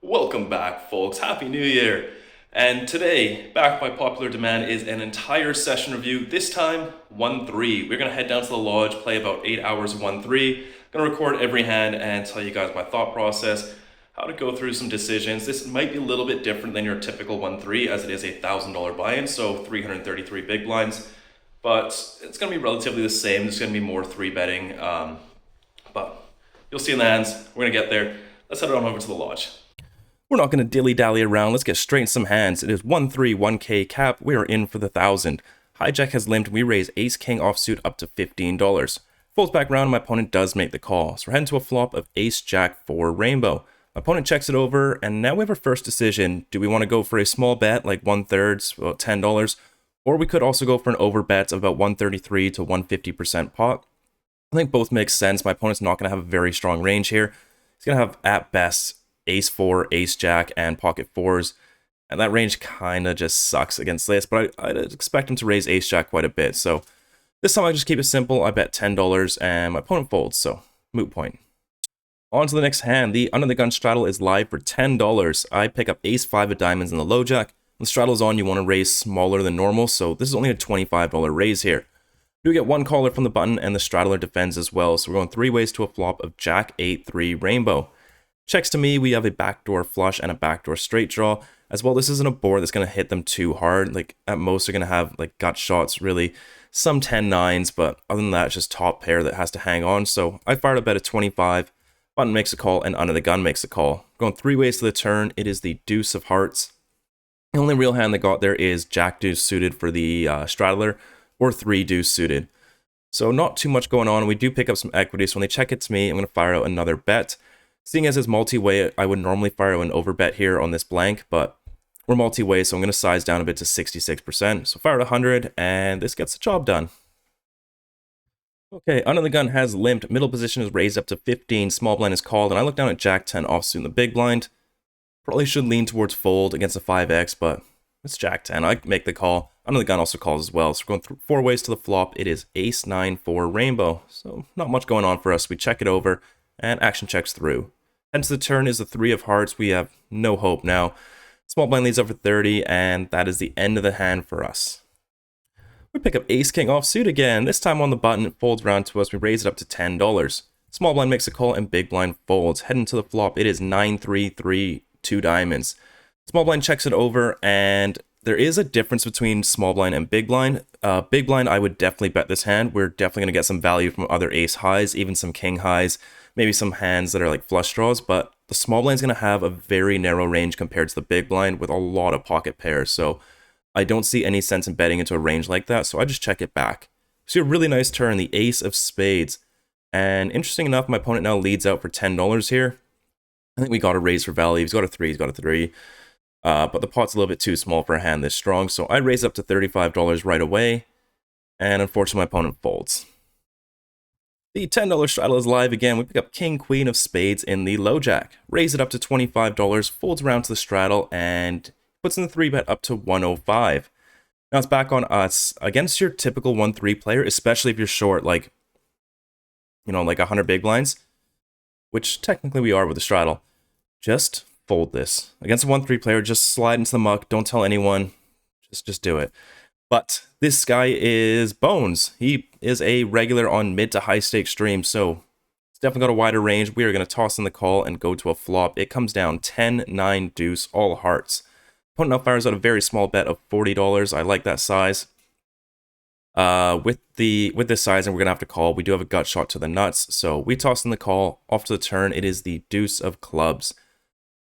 Welcome back, folks. Happy New Year. And today, back by popular demand, is an entire session review. This time, 1-3. We're going to head down to the lodge, play about 8 hours of 1-3. Going to record every hand and tell you guys my thought process, how to go through some decisions. This might be a little bit different than your typical 1-3, as it is a $1,000 buy-in, so 333 big blinds. But it's going to be relatively the same. There's going to be more 3-betting. But you'll see in the hands. We're going to get there. Let's head on over to the lodge. We're not going to dilly-dally around, let's get straight in some hands. It is 1-3, 1K cap, we are in for the 1,000. Hijack has limped, we raise Ace-King offsuit up to $15. Folds back round, my opponent does make the call. So we're heading to a flop of Ace-Jack 4 Rainbow. My opponent checks it over, and now we have our first decision. Do we want to go for a small bet, like 1/3, about $10? Or we could also go for an overbet of about 133 to 150% pot. I think both make sense. My opponent's not going to have a very strong range here. He's going to have, at best, Ace-4, Ace-Jack, and pocket fours. And that range kind of just sucks against this, but I'd expect him to raise Ace-Jack quite a bit. So this time I just keep it simple. I bet $10, and my opponent folds, so moot point. On to the next hand. The under the gun straddle is live for $10. I pick up Ace-5 of diamonds in the low jack. When the straddle's on, you want to raise smaller than normal, so this is only a $25 raise here. You get one caller from the button, and the straddler defends as well, so we're going 3 ways to a flop of Jack 8-3 Rainbow. Checks to me, we have a backdoor flush and a backdoor straight draw. As well, this isn't a board that's going to hit them too hard. Like, at most, they're going to have, like, gut shots, really. Some 10-9s, but other than that, it's just top pair that has to hang on. So, I fired a bet of 25. Button makes a call, and under the gun makes a call. Going 3 ways to the turn, it is the deuce of hearts. The only real hand that got there is Jack deuce suited for the straddler, or 3 deuce suited. So, not too much going on. We do pick up some equity, so when they check it to me, I'm going to fire out another bet. Seeing as it's multi-way, I would normally fire an overbet here on this blank, but we're multi-way, so I'm going to size down a bit to 66%. So fire at 100, and this gets the job done. Okay, under the gun has limped. Middle position is raised up to 15. Small blind is called, and I look down at Jack 10 offsuit in the big blind. Probably should lean towards fold against a 5x, but it's Jack 10. I make the call. Under the gun also calls as well. So we're going through 4 ways to the flop. It is Ace 9-4 Rainbow. So not much going on for us. We check it over, and action checks through. Head to the turn is the 3 of hearts. We have no hope now. Small blind leads up for 30, and that is the end of the hand for us. We pick up Ace-King offsuit again. This time on the button, it folds around to us. We raise it up to $10. Small blind makes a call, and big blind folds. Heading to the flop, it is 9-3-3, 2 diamonds. Small blind checks it over, and there is a difference between small blind and big blind. Big blind, I would definitely bet this hand. We're definitely going to get some value from other ace highs, even some king highs. Maybe some hands that are like flush draws, but the small blind is going to have a very narrow range compared to the big blind with a lot of pocket pairs. So I don't see any sense in betting into a range like that, so I just check it back. See a really nice turn, the ace of spades. And interesting enough, my opponent now leads out for $10 here. I think we got a raise for value. He's got a 3, he's got a 3. But the pot's a little bit too small for a hand this strong, so I raise up to $35 right away. And unfortunately, my opponent folds. The $10 straddle is live again. We pick up King, Queen of spades in the low jack. Raise it up to $25, folds around to the straddle, and puts in the 3-bet up to 105. Now it's back on us. Against your typical 1-3 player, especially if you're short, like, you know, like 100 big blinds, which technically we are with the straddle, just fold this. Against a 1-3 player, just slide into the muck. Don't tell anyone. Just do it. But this guy is Bones. He is a regular on mid to high stakes streams, so it's definitely got a wider range. We are going to toss in the call and go to a flop. It comes down 10-9 deuce, all hearts. Opponent now fires out a very small bet of $40. I like that size. With this size, and we're going to have to call. We do have a gut shot to the nuts, so we toss in the call. Off to the turn, it is the deuce of clubs.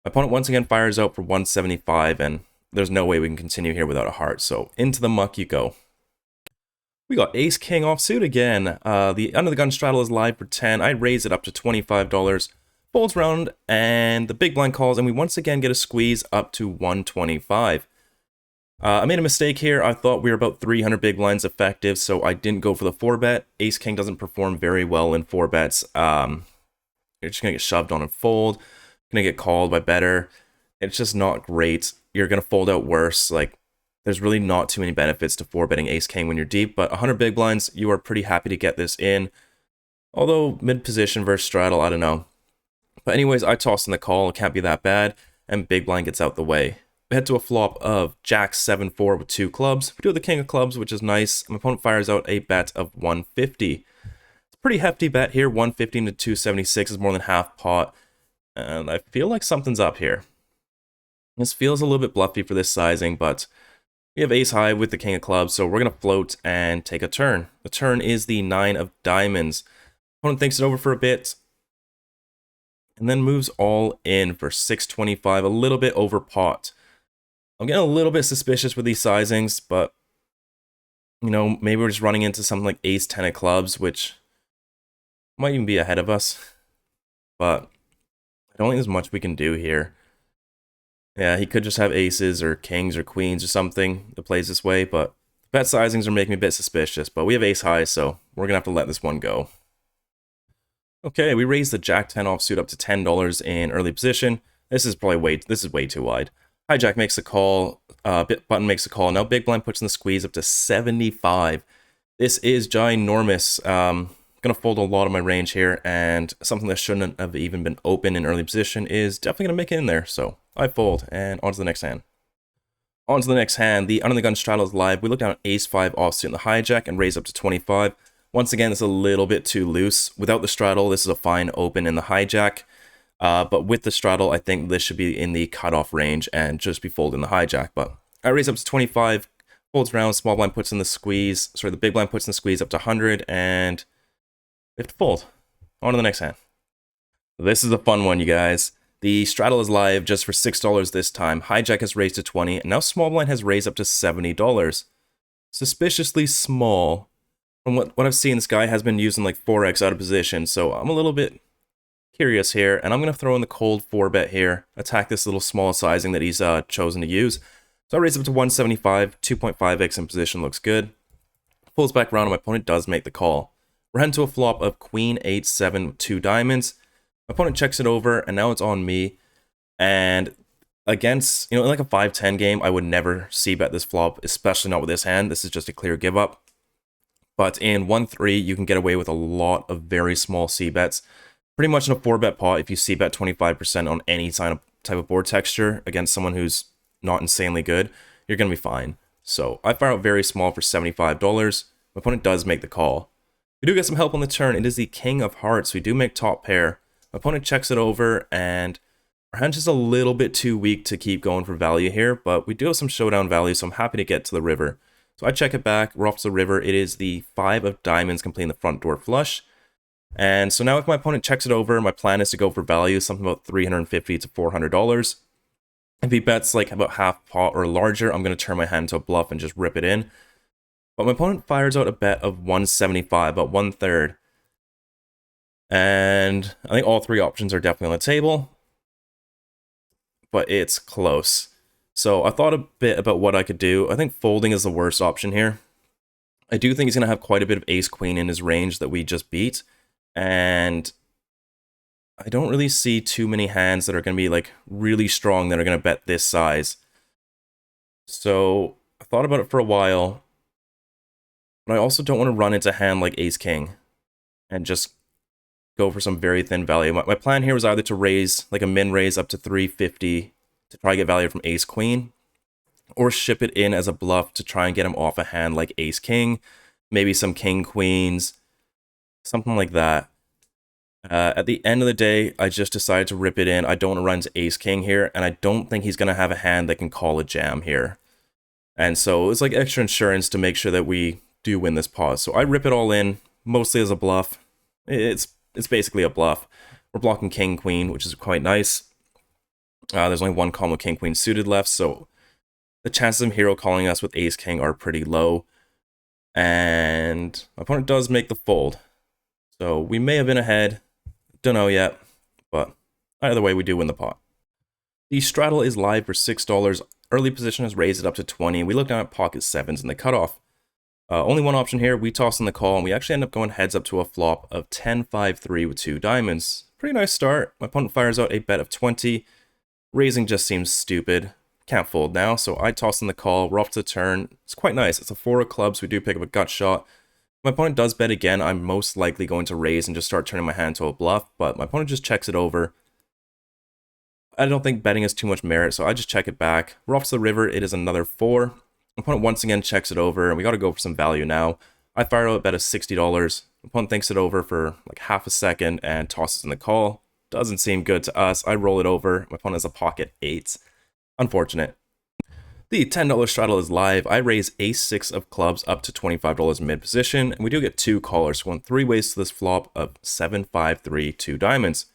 My opponent once again fires out for 175, and there's no way we can continue here without a heart, so into the muck you go. We got Ace-King offsuit again. The under the gun straddle is live for 10. I raise it up to $25. Folds round, and the big blind calls, and we once again get a squeeze up to 125. I made a mistake here. I thought we were about 300 big blinds effective, so I didn't go for the 4-bet. Ace-King doesn't perform very well in 4-bets. You're just going to get shoved on and fold. Going to get called by better. It's just not great. You're going to fold out worse. Like, there's really not too many benefits to 4-betting Ace-King when you're deep, but 100 big blinds, you are pretty happy to get this in. Although, mid-position versus straddle, I don't know. But anyways, I tossed in the call. It can't be that bad. and big blind gets out the way. We head to a flop of Jack 7-4 with 2 clubs. We do have the king of clubs, which is nice. My opponent fires out a bet of 150. It's a pretty hefty bet here. 150 to 276 is more than half pot. And I feel like something's up here. This feels a little bit bluffy for this sizing, but we have ace high with the king of clubs, so we're going to float and take a turn. The turn is the 9 of diamonds. Opponent thinks it over for a bit, and then moves all in for 625, a little bit over pot. I'm getting a little bit suspicious with these sizings, but, you know, maybe we're just running into something like ace 10 of clubs, which might even be ahead of us. But I don't think there's much we can do here. Yeah, he could just have aces or kings or queens or something that plays this way, but bet sizings are making me a bit suspicious. But we have ace high, so we're going to have to let this one go. Okay, we raised the Jack 10 offsuit up to $10 in early position. This is way too wide. Hijack makes a call, button makes a call. Now big blind puts in the squeeze up to 75. This is ginormous. Gonna fold a lot of my range here, and something that shouldn't have even been open in early position is definitely gonna make it in there. So I fold, and on to the next hand. On to the next hand, the under the gun straddle is live. We look down at ace 5 offsuit in the hijack and raise up to 25. Once again, it's a little bit too loose. Without the straddle, this is a fine open in the hijack. But with the straddle, I think this should be in the cutoff range and just be folding the hijack. But I raise up to 25, folds around, small blind puts in the squeeze. Sorry, the big blind puts in the squeeze up to 100, and we have to fold. On to the next hand. This is a fun one, you guys. The straddle is live just for $6 this time. Hijack has raised to 20, and now small blind has raised up to $70. Suspiciously small. From what I've seen, this guy has been using like 4x out of position, so I'm a little bit curious here, and I'm going to throw in the cold 4-bet here, attack this little small sizing that he's chosen to use. So I raise up to 175, 2.5x in position, looks good. Pulls back around, and my opponent does make the call. We're heading to a flop of queen 8-7 with 2 diamonds. My opponent checks it over, and now it's on me. And against, you know, like a 5-10 game, I would never c-bet this flop, especially not with this hand. This is just a clear give up. But in 1-3, you can get away with a lot of very small c-bets. Pretty much in a 4-bet pot, if you c-bet 25% on any type of board texture against someone who's not insanely good, you're going to be fine. So I fire out very small for $75. My opponent does make the call. We do get some help on the turn. It is the king of hearts. We do make top pair. My opponent checks it over, and our hand's just a little bit too weak to keep going for value here, but we do have some showdown value, so I'm happy to get to the river. So I check it back, we're off to the river. It is the 5 of diamonds completing the front door flush. And so now if my opponent checks it over, my plan is to go for value, something about $350 to $400. If he bets like about half pot or larger, I'm going to turn my hand to a bluff and just rip it in. But my opponent fires out a bet of 175, about 1/3. And I think all 3 options are definitely on the table. But it's close. So I thought a bit about what I could do. I think folding is the worst option here. I do think he's going to have quite a bit of ace-queen in his range that we just beat. And I don't really see too many hands that are going to be like really strong that are going to bet this size. So I thought about it for a while. But I also don't want to run into a hand like ace-king and just go for some very thin value. My plan here was either to raise like a min raise up to 350 to try to get value from ace-queen, or ship it in as a bluff to try and get him off a hand like ace-king, maybe some king-queens, something like that. At the end of the day, I just decided to rip it in. I don't want to run into ace-king here, and I don't think he's going to have a hand that can call a jam here. And so it's like extra insurance to make sure that we do win this pause. So I rip it all in, mostly as a bluff. It's basically a bluff. We're blocking king-queen, which is quite nice. There's only one column of king-queen suited left, so the chances of hero calling us with ace-king are pretty low. And my opponent does make the fold. So we may have been ahead. Don't know yet, but either way, we do win the pot. The straddle is live for $6. Early position has raised it up to 20. We look down at pocket 7s in the cutoff. Only one option here. We toss in the call, and we actually end up going heads up to a flop of 10-5-3 with 2 diamonds. Pretty nice start. My opponent fires out a bet of 20. Raising just seems stupid. Can't fold now, so I toss in the call. We're off to the turn. It's quite nice. It's a 4 of clubs. We do pick up a gut shot. My opponent does bet again. I'm most likely going to raise and just start turning my hand to a bluff, but my opponent just checks it over. I don't think betting has too much merit, so I just check it back. We're off to the river. It is another 4. Opponent once again checks it over, and we got to go for some value now. I fire out a bet of $60. Opponent thinks it over for like half a second and tosses in the call. Doesn't seem good to us. I roll it over. My opponent has a pocket 8. Unfortunate. The $10 straddle is live. I raise ace-6 of clubs up to $25 mid position, and we do get 2 callers. So 3 ways to this flop of 7, 5, 3, 2 diamonds.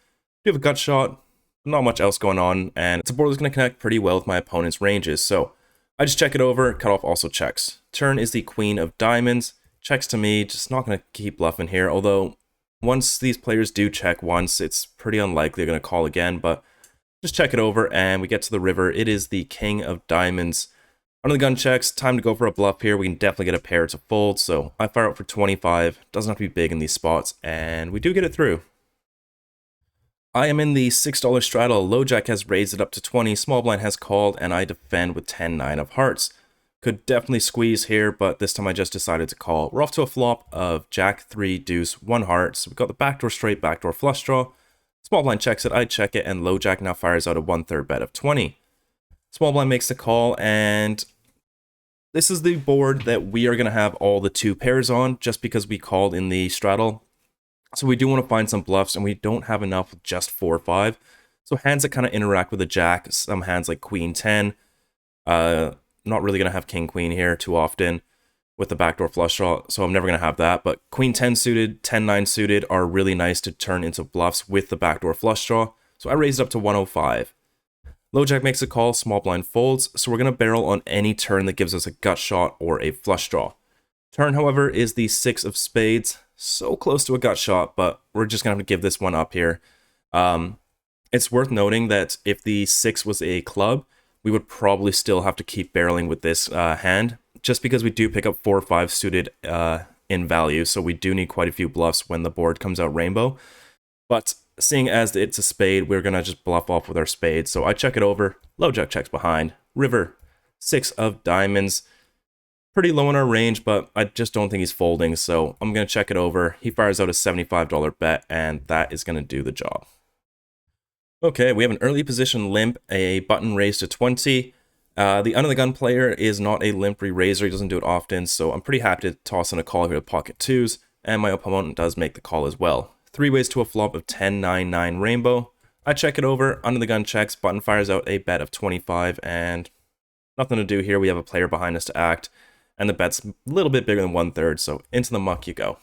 We have a gut shot, not much else going on, and it's a board that's going to connect pretty well with my opponent's ranges. So I just check it over. Cutoff also checks. Turn is the queen of diamonds. Checks to me. Just not going to keep bluffing here, although once these players do check once, it's pretty unlikely they're going to call again, but just check it over, and we get to the river. It is the king of diamonds. Under the gun checks, time to go for a bluff here. We can definitely get a pair to fold, so I fire out for 25. Doesn't have to be big in these spots, and we do get it through. I am in the $6 straddle. Low jack has raised it up to 20. Small blind has called, and I defend with 10-9 of hearts. Could definitely squeeze here, but this time I just decided to call. We're off to a flop of jack 3 deuce 1 heart. So we've got the backdoor straight, backdoor flush draw. Small blind checks it, I check it, and low jack now fires out a 1/3 bet of 20. Small blind makes the call, and this is the board that we are going to have all the 2 pairs on, just because we called in the straddle. So we do want to find some bluffs, and we don't have enough with just 4-5. So hands that kind of interact with a jack, some hands like queen 10. Not really going to have king queen here too often with the backdoor flush draw, so I'm never going to have that. But queen 10 suited, 10-9 suited are really nice to turn into bluffs with the backdoor flush draw. So I raised it up to 105. Low jack makes a call, small blind folds, so we're going to barrel on any turn that gives us a gut shot or a flush draw. Turn, however, is the 6 of spades. So close to a gut shot, but we're just going to have to give this one up here. It's worth noting that if the 6 was a club, we would probably still have to keep barreling with this hand, just because we do pick up 4 or 5 suited in value, so we do need quite a few bluffs when the board comes out rainbow. But seeing as it's a spade, we're going to just bluff off with our spade. So I check it over, low jack checks behind, river, 6 of diamonds. Pretty low in our range, but I just don't think he's folding, so I'm going to check it over. He fires out a $75 bet, and that is going to do the job. Okay, we have an early position limp, a button raised to 20. The under the gun player is not a limp re-raiser, he doesn't do it often, so I'm pretty happy to toss in a call here with pocket 2s, and my opponent does make the call as well. 3 ways to a flop of 10-9-9 rainbow. I check it over, under the gun checks, button fires out a bet of 25, and nothing to do here. We have a player behind us to act, and the bet's a little bit bigger than 1/3, so into the muck you go.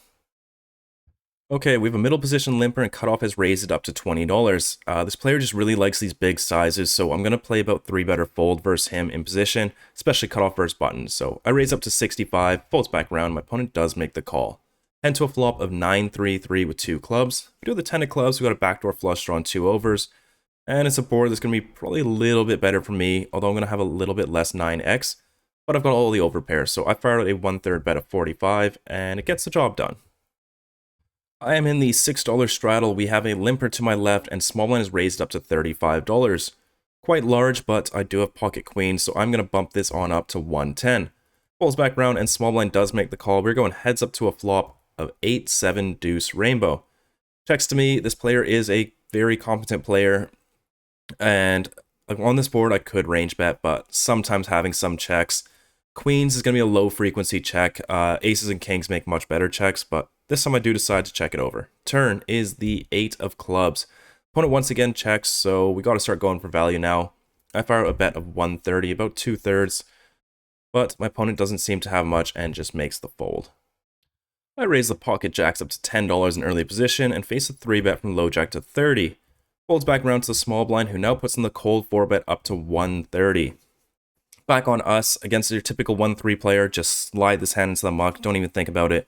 Okay, we have a middle position limper, and cutoff has raised it up to $20. This player just really likes these big sizes, so I'm going to play about 3 better fold versus him in position, especially cutoff versus button. So I raise up to 65, folds back around, my opponent does make the call. Head to a flop of 9-3-3 with 2 clubs. We do the 10 of clubs, we got a backdoor flush draw on 2 overs, and it's a board that's going to be probably a little bit better for me, although I'm going to have a little bit less 9x, but I've got all the over pairs, so I fired out a 1/3 bet of 45, and it gets the job done. I am in the $6 straddle. We have a limper to my left, and small blind is raised up to $35. Quite large, but I do have pocket queen, so I'm going to bump this on up to 110. Folds back round, and small blind does make the call. We're going heads up to a flop of 8-7 deuce rainbow. Checks to me, this player is a very competent player, and on this board I could range bet, but sometimes having some checks. Queens is going to be a low frequency check. Aces and kings make much better checks, but this time I do decide to check it over. Turn is the 8 of clubs. Opponent once again checks, so we got to start going for value now. I fire out a bet of 130, about 2/3, but my opponent doesn't seem to have much and just makes the fold. I raise the pocket jacks up to $10 in early position and face a 3-bet from low jack to 30. Folds back around to the small blind, who now puts in the cold 4-bet up to 130. Back on us, against your typical 1-3 player, just slide this hand into the muck, don't even think about it.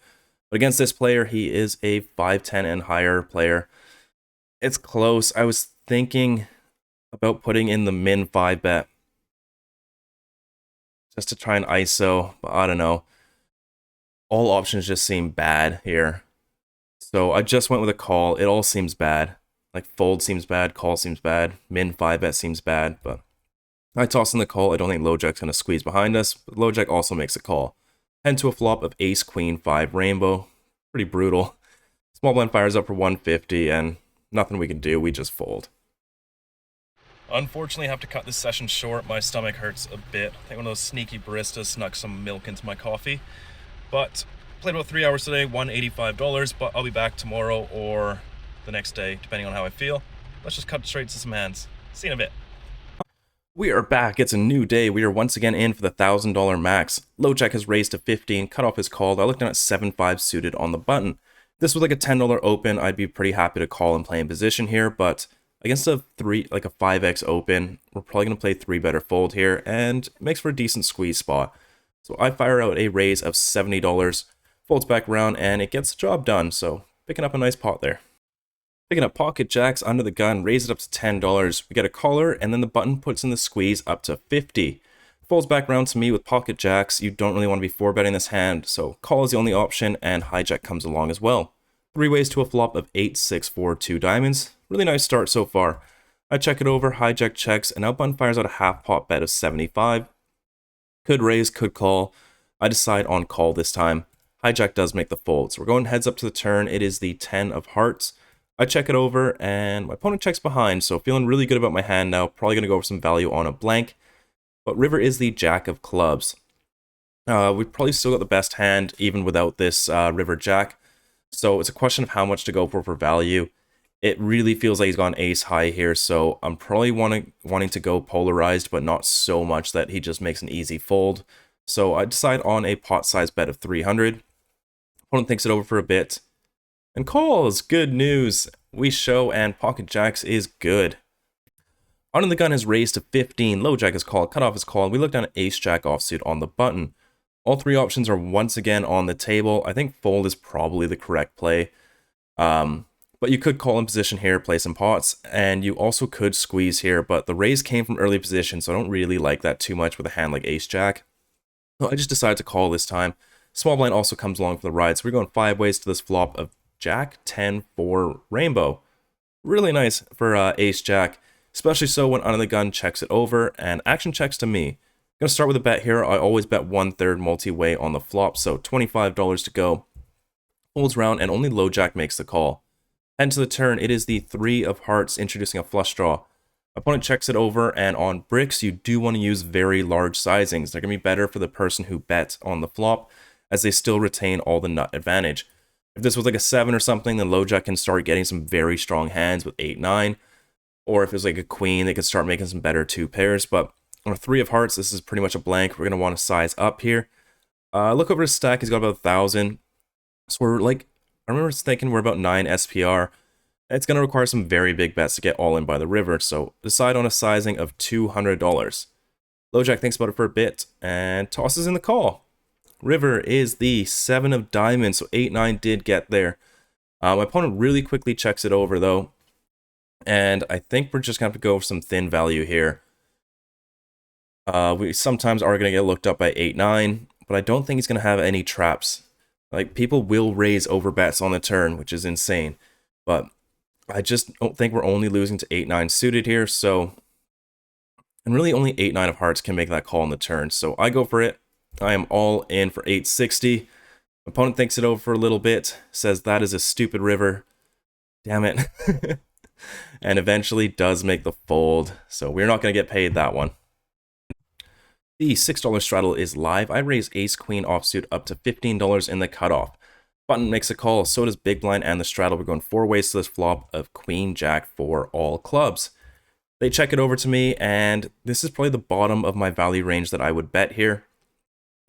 But against this player, he is a 5-10 and higher player. It's close. I was thinking about putting in the min 5-bet just to try and ISO, but I don't know. All options just seem bad here. So I just went with a call. It all seems bad. Like fold seems bad, call seems bad, min 5-bet seems bad, but I toss in the call. I don't think low jack's going to squeeze behind us, but low jack also makes a call. Head to a flop of ace, queen, 5 rainbow. Pretty brutal. Small blind fires up for 150, and nothing we can do. We just fold. Unfortunately, I have to cut this session short. My stomach hurts a bit. I think one of those sneaky baristas snuck some milk into my coffee. But played about 3 hours today, won $85, but I'll be back tomorrow or the next day, depending on how I feel. Let's just cut straight to some hands. See you in a bit. We are back. It's a new day. We are once again in for the $1,000 max. Low jack has raised to 15, cutoff is called. I looked down at 7-5 suited on the button. If this was like a $10 open, I'd be pretty happy to call and play in position here, but against a 5x open, we're probably going to play 3-better fold here, and it makes for a decent squeeze spot. So I fire out a raise of $70, folds back around, and it gets the job done, so picking up a nice pot there. Picking up pocket jacks under the gun, raise it up to $10. We get a caller, and then the button puts in the squeeze up to $50. Folds back around to me with pocket jacks. You don't really want to be 4-betting this hand, so call is the only option, and hijack comes along as well. 3 ways to a flop of 8, 6, 4, 2 diamonds. Really nice start so far. I check it over, hijack checks, and now button fires out a half pot bet of 75. Could raise, could call. I decide on call this time. Hijack does make the fold, so we're going heads up to the turn. It is the 10 of hearts. I check it over, and my opponent checks behind, so feeling really good about my hand now. Probably going to go for some value on a blank. But river is the jack of clubs. We've probably still got the best hand, even without this river jack. So it's a question of how much to go for value. It really feels like he's gone ace high here, so I'm probably wanting to go polarized, but not so much that he just makes an easy fold. So I decide on a pot size bet of 300. Opponent thinks it over for a bit. And calls! Good news! We show, and pocket jacks is good. Under the gun is raised to 15, low jack is called, cutoff is called. We look down at ace jack offsuit on the button. All 3 options are once again on the table. I think fold is probably the correct play. But you could call in position here, play some pots, and you also could squeeze here, but the raise came from early position, so I don't really like that too much with a hand like ace jack. So I just decided to call this time. Small blind also comes along for the ride, so we're going 5 ways to this flop of jack, 10, 4, rainbow. Really nice for ace jack, especially so when under the gun checks it over, and action checks to me. I'm going to start with a bet here. I always bet 1/3 multi-way on the flop, so $25 to go. Folds round, and only low jack makes the call. Head to the turn, it is the 3 of hearts introducing a flush draw. Opponent checks it over, and on bricks, you do want to use very large sizings. They're going to be better for the person who bets on the flop, as they still retain all the nut advantage. If this was like a 7 or something, then low jack can start getting some very strong hands with 8, 9. Or if it was like a queen, they could start making some better 2 pairs. But on a 3 of hearts, this is pretty much a blank. We're going to want to size up here. Look over his stack, he's got about 1,000. So we're like, I remember thinking we're about 9 SPR. It's going to require some very big bets to get all in by the river, so decide on a sizing of $200. Low jack thinks about it for a bit and tosses in the call. River is the 7 of diamonds, so 8, 9 did get there. My opponent really quickly checks it over though, and I think we're just going to have to go for some thin value here. We sometimes are going to get looked up by 8, 9, but I don't think he's going to have any traps. Like, people will raise over bets on the turn, which is insane. But I just don't think we're only losing to 8, 9 suited here, so... And really only 8, 9 of hearts can make that call on the turn, so I go for it. I am all in for 860. Opponent thinks it over for a little bit, says that is a stupid river. Damn it. And eventually does make the fold, so we're not going to get paid that one. The $6 straddle is live. I raise ace queen offsuit up to $15 in the cutoff. Button makes a call, so does big blind and the straddle. We're going 4 ways to this flop of queen jack for all clubs. They check it over to me, and this is probably the bottom of my value range that I would bet here.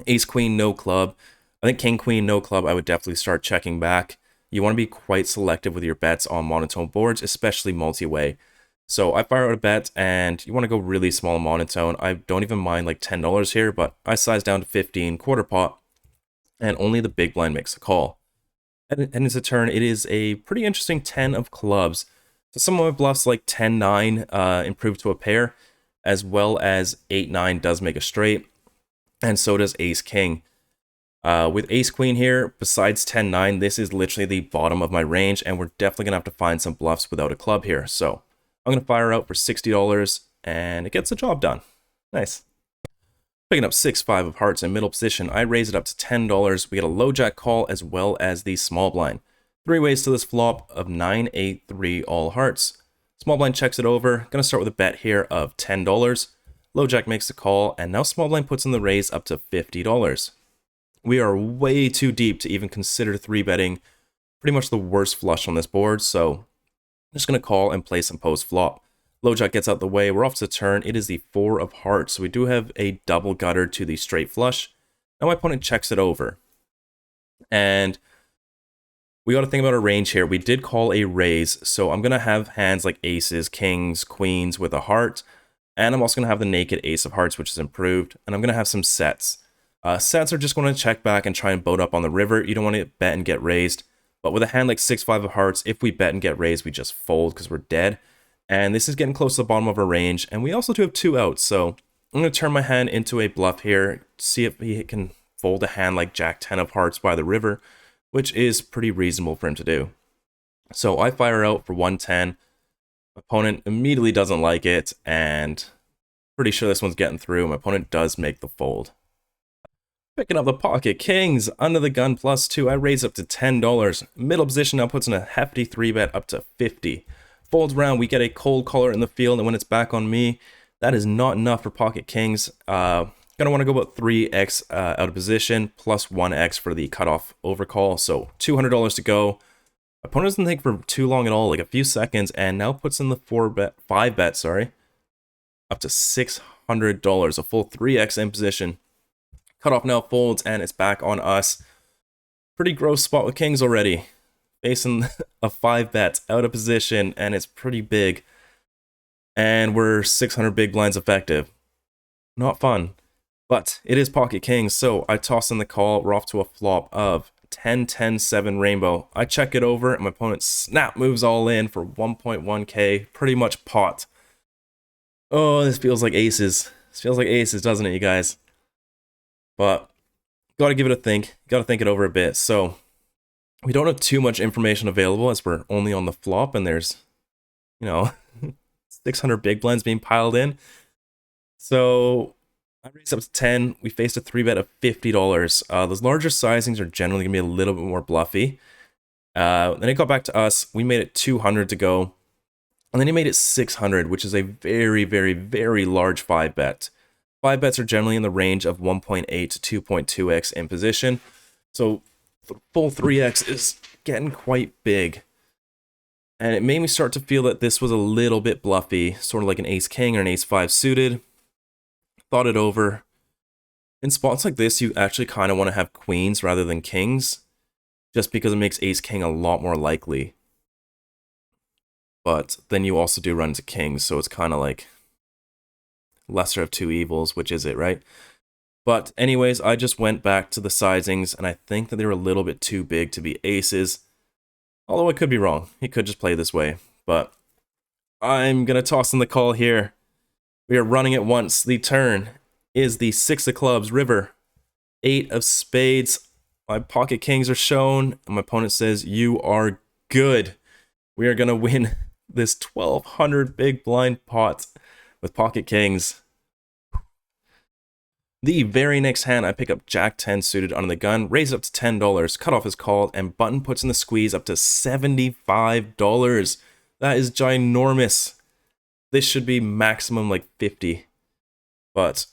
Ace queen, no club. I think king queen, no club, I would definitely start checking back. You want to be quite selective with your bets on monotone boards, especially multi-way. So I fire out a bet, and you want to go really small monotone. I don't even mind like $10 here, but I size down to 15, quarter pot, and only the big blind makes a call. And it's a turn, it is a pretty interesting 10 of clubs. So some of my bluffs like 10-9 improve to a pair, as well as 8-9 does make a straight, and so does ace-king. With ace-queen here, besides 10-9, this is literally the bottom of my range, and we're definitely going to have to find some bluffs without a club here. So I'm going to fire out for $60, and it gets the job done. Nice. Picking up 6-5 of hearts in middle position, I raise it up to $10. We get a low jack call as well as the small blind. 3 ways to this flop of 9, 8, 3, all hearts. Small blind checks it over. Gonna start with a bet here of $10. Low jack makes the call, and now small blind puts in the raise up to $50. We are way too deep to even consider 3-betting pretty much the worst flush on this board, so I'm just gonna call and play some post flop. Low jack gets out the way. We're off to the turn. It is the 4 of hearts, so we do have a double gutter to the straight flush. Now my opponent checks it over, and we got to think about our range here. We did call a raise, so I'm going to have hands like aces, kings, queens with a heart, and I'm also going to have the naked ace of hearts, which is improved, and I'm going to have some sets. Sets are just going to check back and try and boat up on the river. You don't want to bet and get raised, but with a hand like 6-5 of hearts, if we bet and get raised, we just fold because we're dead, and this is getting close to the bottom of our range, and we also do have 2 outs, so I'm going to turn my hand into a bluff here, see if he can fold a hand like Jack 10 of hearts by the river, which is pretty reasonable for him to do. So I fire out for 110. Opponent immediately doesn't like it, and pretty sure this one's getting through. My opponent does make the fold. Picking up the pocket kings, under the gun +2. I raise up to $10. Middle position now puts in a hefty 3-bet up to 50. Folds around, we get a cold caller in the field, and when it's back on me, that is not enough for pocket kings. Gonna want to go about 3x out of position, plus 1x for the cutoff overcall, so $200 to go. Opponent doesn't think for too long at all, like a few seconds, and now puts in the 5-bet, sorry, up to $600, a full 3x in position. Cutoff now folds, and it's back on us. Pretty gross spot with kings already. Facing a 5-bet out of position, and it's pretty big. And we're 600 big blinds effective. Not fun. But it is pocket kings, so I toss in the call. We're off to a flop of 10-10-7 rainbow. I check it over, and my opponent snap moves all in for 1.1k. Pretty much pot. Oh, this feels like aces. This feels like aces, doesn't it, you guys? But gotta give it a think. Gotta think it over a bit. So we don't have too much information available as we're only on the flop, and there's, 600 big blinds being piled in. So I raised up to 10. We faced a 3-bet of $50. Those larger sizings are generally going to be a little bit more bluffy. Then it got back to us. We made it 200 to go. And then he made it 600, which is a very, very, very large 5-bet. 5-bets are generally in the range of 1.8 to 2.2x in position. So the full 3x is getting quite big. And it made me start to feel that this was a little bit bluffy, sort of like an ace-king or an ace-5 suited. Thought it over. In spots like this, you actually kind of want to have queens rather than kings, just because it makes ace-king a lot more likely. But then you also do run into kings, so it's kind of like lesser of two evils, which is it, right? But anyways, I just went back to the sizings, and I think that they were a little bit too big to be aces. Although I could be wrong. He could just play this way. But I'm going to toss in the call here. We are running it once. The turn is the 6 of clubs, river, 8 of spades. My pocket kings are shown, and my opponent says, "You are good." We are going to win this 1,200 big blind pot with pocket kings. The very next hand, I pick up Jack 10 suited under the gun, raise it up to $10, cutoff is called, and button puts in the squeeze up to $75. That is ginormous. This should be maximum like 50. But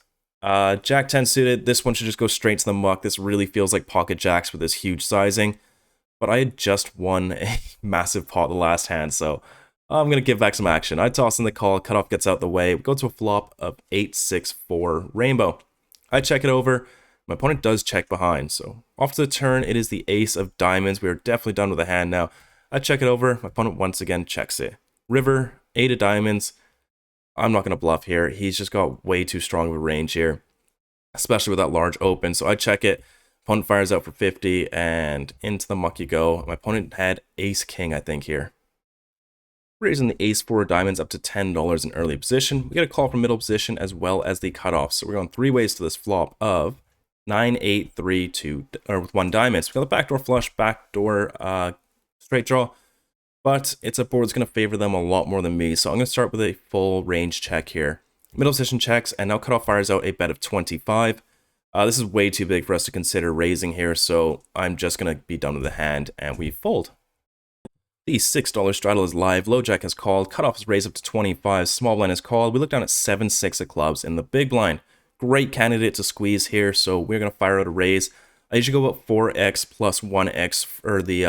Jack 10 suited, this one should just go straight to the muck. This really feels like pocket jacks with this huge sizing. But I had just won a massive pot the last hand, so I'm going to give back some action. I toss in the call, cutoff gets out the way. We go to a flop of 8-6-4 rainbow. I check it over. My opponent does check behind, so off to the turn, it is the ace of diamonds. We are definitely done with the hand now. I check it over. My opponent once again checks it. River, 8 of diamonds. I'm not going to bluff here. He's just got way too strong of a range here, especially with that large open. So I check it. Opponent fires out for 50, and into the muck you go. My opponent had ace-king, I think, here. Raising the ace-4 of diamonds up to $10 in early position. We get a call from middle position as well as the cutoff. So we're going 3 ways to this flop of 9, 8, 3, 2, or with 1 diamond. So we got the backdoor flush, backdoor straight draw. But it's a board that's going to favor them a lot more than me. So I'm going to start with a full range check here. Middle position checks, and now cutoff fires out a bet of 25. This is way too big for us to consider raising here, so I'm just going to be done with the hand, and we fold. The $6 straddle is live, low jack has called, cutoff is raised up to 25, small blind is called. We look down at 7-6 of clubs in the big blind. Great candidate to squeeze here, so we're going to fire out a raise. I usually go about 4x plus 1x for the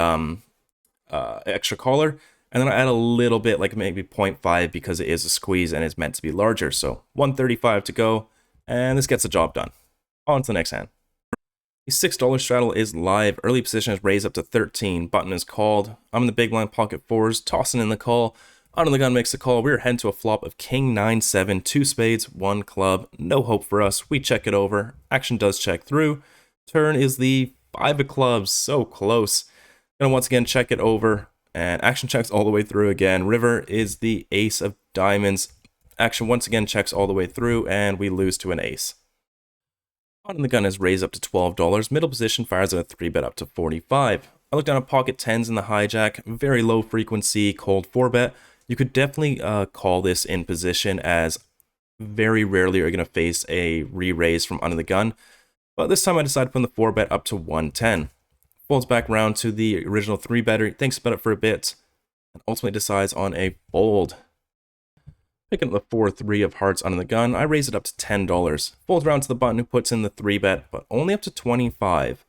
extra caller, and then I add a little bit, like maybe 0.5, because it is a squeeze and it's meant to be larger. So 135 to go, and this gets the job done. On to the next hand. The $6 straddle is live. Early position is raised up to 13. Button is called. I'm in the big blind pocket fours, tossing in the call. Under the gun makes the call. We're heading to a flop of king 9-7, 2 spades, 1 club. No hope for us. We check it over. Action does check through. Turn is the 5 of clubs. So close. Gonna once again check it over. And action checks all the way through again. River is the ace of diamonds. Action once again checks all the way through, and we lose to an ace. On the gun is raised up to $12. Middle position fires at a 3-bet up to 45. I look down at pocket 10s in the hijack. Very low frequency, cold 4-bet. You could definitely call this in position, as very rarely are you going to face a re-raise from under the gun. But this time I decided to put the 4-bet up to 110. Folds back round to the original 3-better, thinks about it for a bit, and ultimately decides on a fold. Picking up the 4-3 of hearts under the gun, I raise it up to $10. Folds around to the button who puts in the 3-bet, but only up to 25.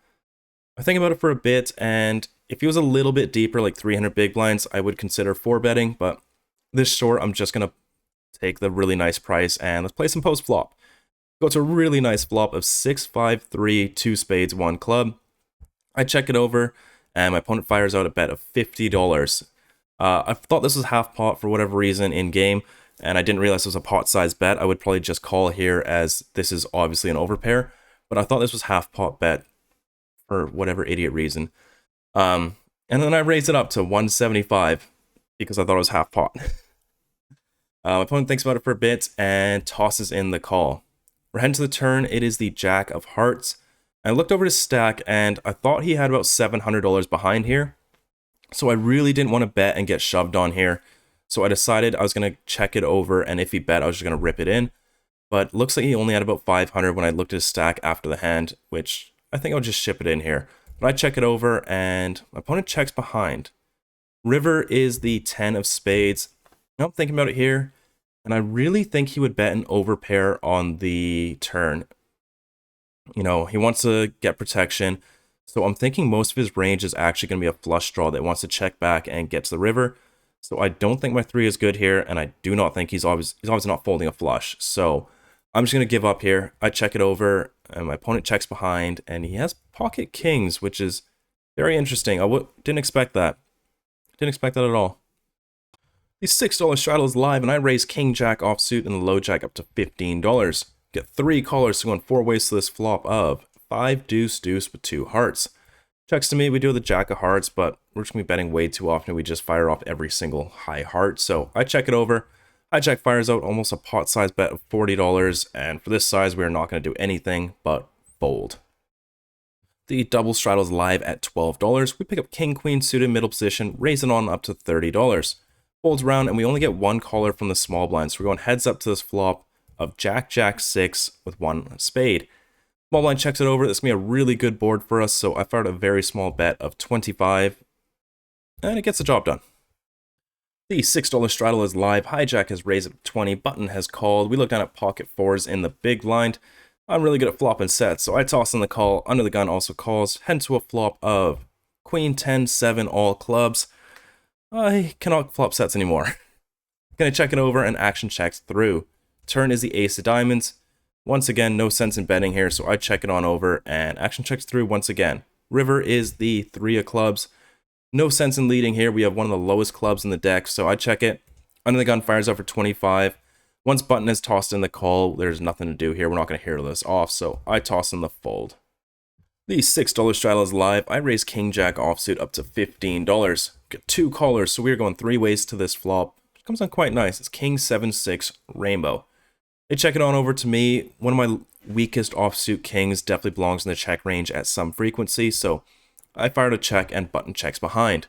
I think about it for a bit, and if he was a little bit deeper, like 300 big blinds, I would consider 4-betting, but this short, I'm just going to take the really nice price, and let's play some post-flop. Go to a really nice flop of 6-5-3, 2 spades, 1 club. I check it over, and my opponent fires out a bet of $50. I thought this was half pot for whatever reason in game, and I didn't realize it was a pot-sized bet. I would probably just call here, as this is obviously an overpair, but I thought this was half pot bet for whatever idiot reason. And then I raised it up to 175 because I thought it was half pot. My opponent thinks about it for a bit and tosses in the call. We're heading to the turn. It is the jack of hearts. I looked over his stack, and I thought he had about $700 behind here. So I really didn't want to bet and get shoved on here. So I decided I was going to check it over, and if he bet, I was just going to rip it in. But looks like he only had about 500 when I looked at his stack after the hand, which I think I'll just ship it in here. But I check it over, and my opponent checks behind. River is the 10 of spades. I'm thinking about it here, and I really think he would bet an overpair on the turn. You know, he wants to get protection, so I'm thinking most of his range is actually going to be a flush draw that wants to check back and get to the river. So I don't think my 3 is good here, and I do not think he's obviously not folding a flush. So I'm just going to give up here. I check it over, and my opponent checks behind, and he has pocket kings, which is very interesting. I didn't expect that. Didn't expect that at all. The $6 straddle is live, and I raise king jack offsuit and the low jack up to $15. Get 3 callers, so going 4 ways to this flop of 5 deuce deuce with 2 hearts. Checks to me, we do the jack of hearts, but we're just going to be betting way too often. We just fire off every single high heart. So I check it over. Hijack fires out almost a pot-sized bet of $40, and for this size, we are not going to do anything but fold. The double straddle is live at $12. We pick up king queen suited middle position, raise it on up to $30. Folds around, and we only get 1 caller from the small blind, so we're going heads up to this flop of jack jack 6 with 1 spade. Small blind checks it over. This is going to be a really good board for us, so I fired a very small bet of 25, and it gets the job done. The $6 straddle is live. Hijack has raised up to 20. Button has called. We look down at pocket 4s in the big blind. I'm really good at flopping sets, so I toss in the call. Under the gun also calls. Head to a flop of queen 10, 7, all clubs. I cannot flop sets anymore. Gonna check it over, and action checks through. Turn is the ace of diamonds. Once again, no sense in betting here, so I check it on over, and action checks through once again. River is the 3 of clubs. No sense in leading here. We have one of the lowest clubs in the deck, so I check it. Under the gun fires out for 25. Once button is tossed in the call, there's nothing to do here. We're not going to hear this off, so I toss in the fold. The $6 straddle is live. I raise king jack offsuit up to $15. Get 2 callers, so we are going 3 ways to this flop. It comes on quite nice. It's king 7-6 rainbow. They check it on over to me. One of my weakest offsuit kings definitely belongs in the check range at some frequency, so I fired a check and button checks behind.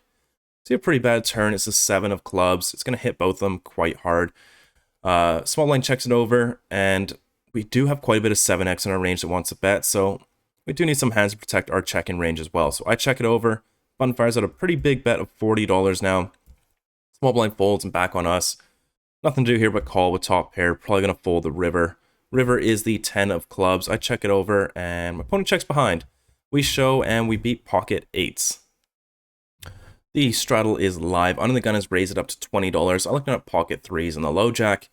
See a pretty bad turn. It's a 7 of clubs. It's going to hit both of them quite hard. Small blind checks it over, and we do have quite a bit of 7x in our range that wants to bet, so we do need some hands to protect our check-in range as well. So I check it over, Button fires out a pretty big bet of $40 now. Small blind folds and back on us. Nothing to do here but call with top pair. Probably going to fold the river. River is the 10 of clubs. I check it over and my opponent checks behind. We show and we beat pocket 8s. The straddle is live. Under the gun is raised it up to $20. I'm looking at pocket 3s and the low jack.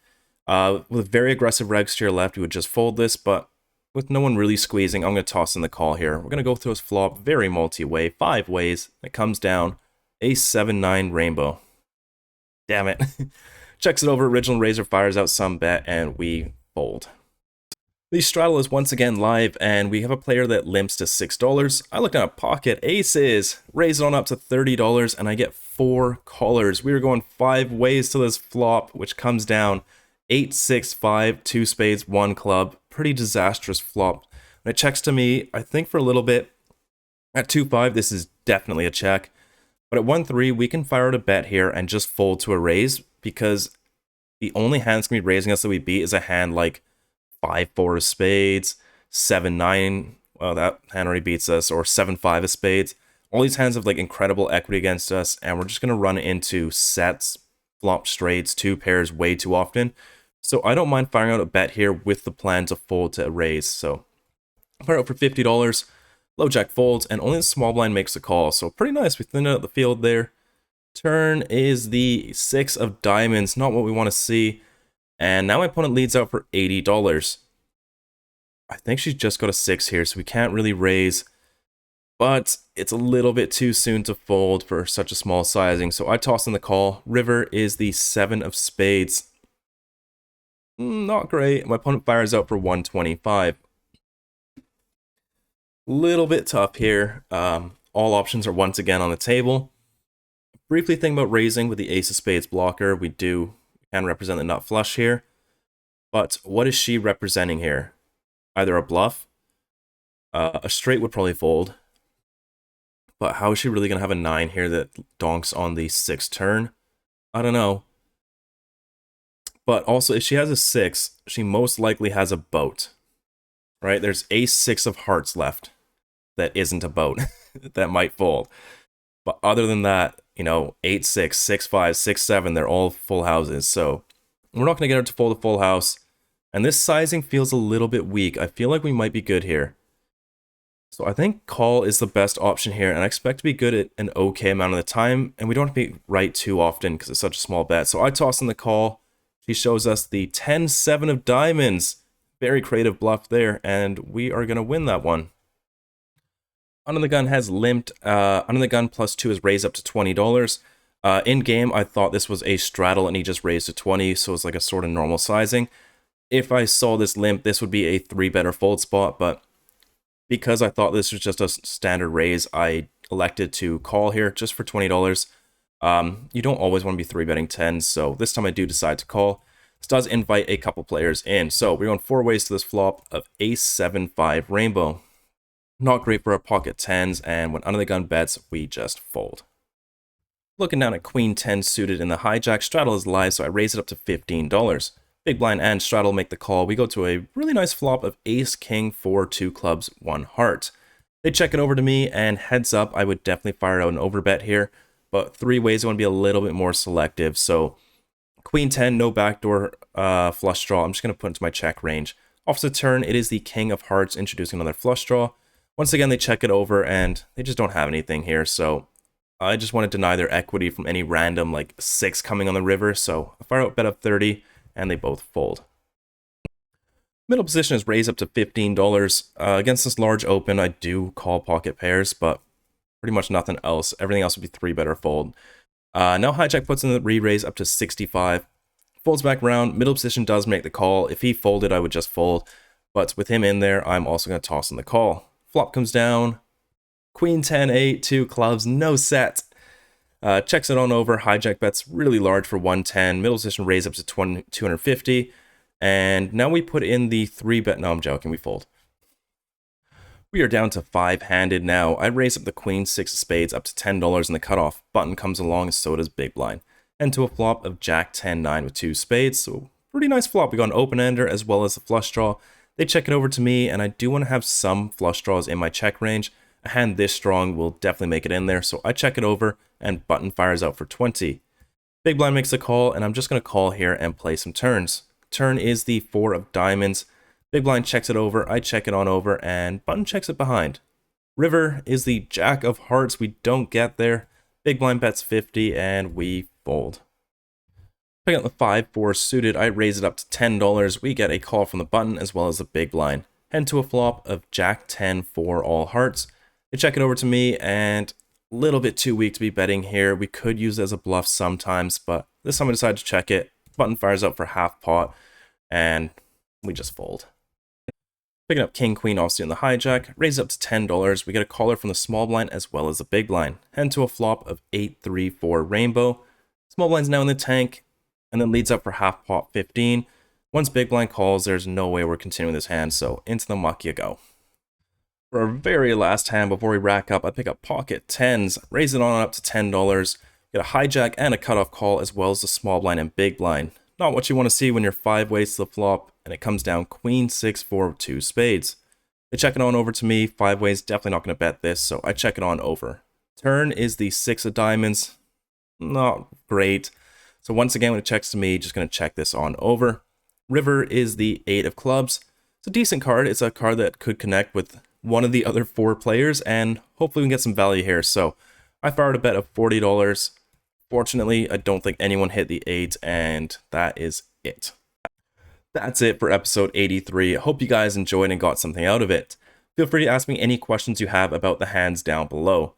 With very aggressive regs to your left, we would just fold this, but with no one really squeezing, I'm going to toss in the call here. We're going to go through his flop, very multi-way, 5 ways. It comes down, a 7-9 rainbow. Damn it. Checks it over, original razor fires out some bet, and we fold. The straddle is once again live, and we have a player that limps to $6. I look at pocket aces, raise it on up to $30, and I get 4 callers. We are going 5 ways to this flop, which comes down 8, 6, 5, 2 spades, 1 club. Pretty disastrous flop. When it checks to me, I think for a little bit. At 2-5, this is definitely a check. But at 1-3, we can fire out a bet here and just fold to a raise, because the only hand that's going to be raising us that we beat is a hand like 5-4 of spades, 7-9, well, that hand already beats us, or 7-5 of spades. All these hands have like incredible equity against us, and we're just going to run into sets, flop straights, 2 pairs way too often. So I don't mind firing out a bet here with the plan to fold to a raise. So fire out for $50, low jack folds, and only the small blind makes a call. So pretty nice, we thinned out the field there. Turn is the 6 of diamonds, not what we want to see. And now my opponent leads out for $80. I think she's just got a 6 here, so we can't really raise. But it's a little bit too soon to fold for such a small sizing, so I toss in the call. River is the 7 of spades. Not great. My opponent fires out for $125. Little bit tough here. All options are once again on the table. Briefly think about raising with the ace of spades blocker. We can represent the nut flush here. But what is she representing here? Either a bluff. A straight would probably fold. But how is she really going to have a 9 here that donks on the 6th turn? I don't know. But also, if she has a 6, she most likely has a boat. Right? There's ace 6 of hearts left that isn't a boat that might fold. But other than that, you know, 8, 6, 6, 5, 6, 7, they're all full houses. So we're not going to get her to fold a full house. And this sizing feels a little bit weak. I feel like we might be good here. So I think call is the best option here, and I expect to be good at an okay amount of the time, and we don't have to be right too often because it's such a small bet. So I toss in the call. She shows us the 10-7 of diamonds. Very creative bluff there, and we are going to win that one. Under the gun has limped. Under the gun +2 is raised up to $20. In game, I thought this was a straddle, and he just raised to 20, so it's like a sort of normal sizing. If I saw this limp, this would be a 3-better fold spot, but because I thought this was just a standard raise, I elected to call here just for $20. You don't always want to be 3-betting 10s, so this time I do decide to call. This does invite a couple players in, so we're going 4 ways to this flop of ace 7-5 rainbow. Not great for our pocket 10s, and when under the gun bets, we just fold. Looking down at queen 10 suited in the hijack, straddle is live, so I raise it up to $15. Big blind and straddle make the call. We go to a really nice flop of ace, king, 4, 2 clubs, 1 heart. They check it over to me, and heads up, I would definitely fire out an overbet here, but 3 ways I want to be a little bit more selective. So queen 10, no backdoor flush draw. I'm just going to put into my check range. Opposite turn, it is the king of hearts introducing another flush draw. Once again, they check it over, and they just don't have anything here, so I just want to deny their equity from any random, like, 6 coming on the river, so I fire out bet of 30, and they both fold. Middle position is raised up to $15. Against this large open, I do call pocket pairs, but pretty much nothing else. Everything else would be 3-better fold. Now hijack puts in the re-raise up to 65. Folds back around. Middle position does make the call. If he folded, I would just fold. But with him in there, I'm also going to toss in the call. Flop comes down. Queen 10, 8, 2 clubs, no set. Checks it on over. Hijack bets really large for 110. Middle position raise up to 250. And now we put in the 3-bet. No, I'm joking. We fold. We are down to 5-handed now. I raise up the queen 6 of spades up to $10 in the cutoff. Button comes along, and so does big blind. And to a flop of jack 10, 9 with 2 spades. So pretty nice flop. We got an open ender as well as a flush draw. They check it over to me, and I do want to have some flush draws in my check range. A hand this strong will definitely make it in there, so I check it over, and button fires out for 20. Big blind makes a call, and I'm just going to call here and play some turns. Turn is the 4 of diamonds. Big blind checks it over, I check it on over, and button checks it behind. River is the jack of hearts, we don't get there. Big blind bets 50, and we fold. Picking up the 5-4 suited, I raise it up to $10. We get a call from the button as well as the big blind. Head to a flop of Jack 10 for all hearts. They check it over to me, and a little bit too weak to be betting here. We could use it as a bluff sometimes, but this time I decided to check it. Button fires out for half pot, and we just fold. Picking up King Queen obviously in the hijack, raise it up to $10. We get a caller from the small blind as well as the big blind. Head to a flop of 8-3-4 rainbow. Small blind's now in the tank, and then leads up for half pot 15. Once big blind calls, there's no way we're continuing this hand, so into the muck you go. For our very last hand before we rack up, I pick up pocket 10s, raise it on up to $10, get a hijack and a cutoff call as well as the small blind and big blind. Not what you want to see when you're 5 ways to the flop, and it comes down queen 6-4 2 spades. They check it on over to me, 5 ways, definitely not going to bet this, so I check it on over. Turn is the 6 of diamonds, not great. So once again, when it checks to me, just going to check this on over. River is the 8 of clubs. It's a decent card. It's a card that could connect with one of the other 4 players, and hopefully we can get some value here. So I fired a bet of $40. Fortunately, I don't think anyone hit the 8, and that is it. That's it for episode 83. I hope you guys enjoyed and got something out of it. Feel free to ask me any questions you have about the hands down below.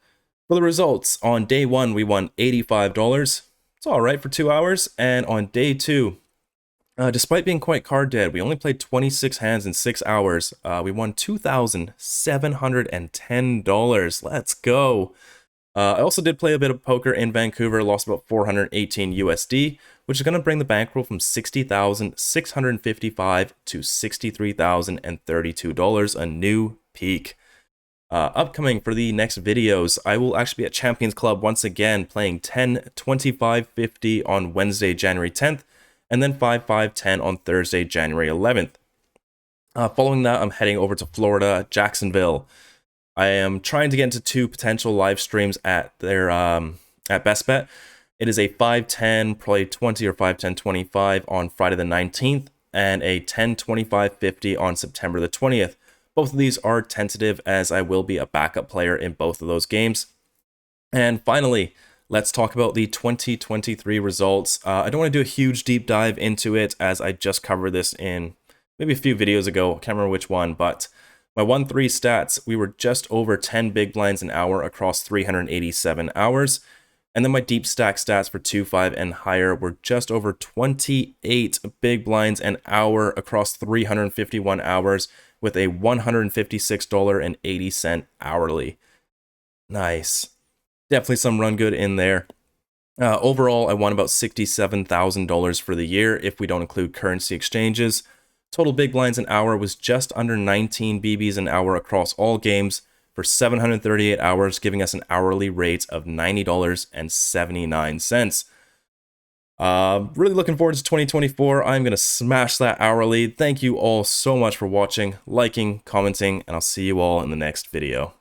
For the results, on day 1, we won $85. It's alright for 2 hours, and on day 2, despite being quite card dead, we only played 26 hands in 6 hours. We won $2,710. Let's go. I also did play a bit of poker in Vancouver, lost about 418 USD, which is going to bring the bankroll from $60,655 to $63,032, a new peak. Upcoming for the next videos, I will actually be at Champions Club once again, playing 10, 25, 50 on Wednesday, January 10th, and then 5, 5, 10 on Thursday, January 11th. Following that, I'm heading over to Florida, Jacksonville. I am trying to get into 2 potential live streams at their at Best Bet. It is a 5-10, probably 20 or 5-10, 25 on Friday the 19th, and a 10, 25, 50 on September the 20th. Both of these are tentative, as I will be a backup player in both of those games. And finally, let's talk about the 2023 results. I don't want to do a huge deep dive into it, as I just covered this in maybe a few videos ago. I can't remember which one, but my 1-3 stats, we were just over 10 big blinds an hour across 387 hours. And then my deep stack stats for 2-5 and higher were just over 28 big blinds an hour across 351 hours, with a $156.80 hourly. Nice. Definitely some run good in there. Overall, I won about $67,000 for the year if we don't include currency exchanges. Total big blinds an hour was just under 19 BBs an hour across all games for 738 hours, giving us an hourly rate of $90.79. Really looking forward to 2024. I'm going to smash that hourly. Thank you all so much for watching, liking, commenting, and I'll see you all in the next video.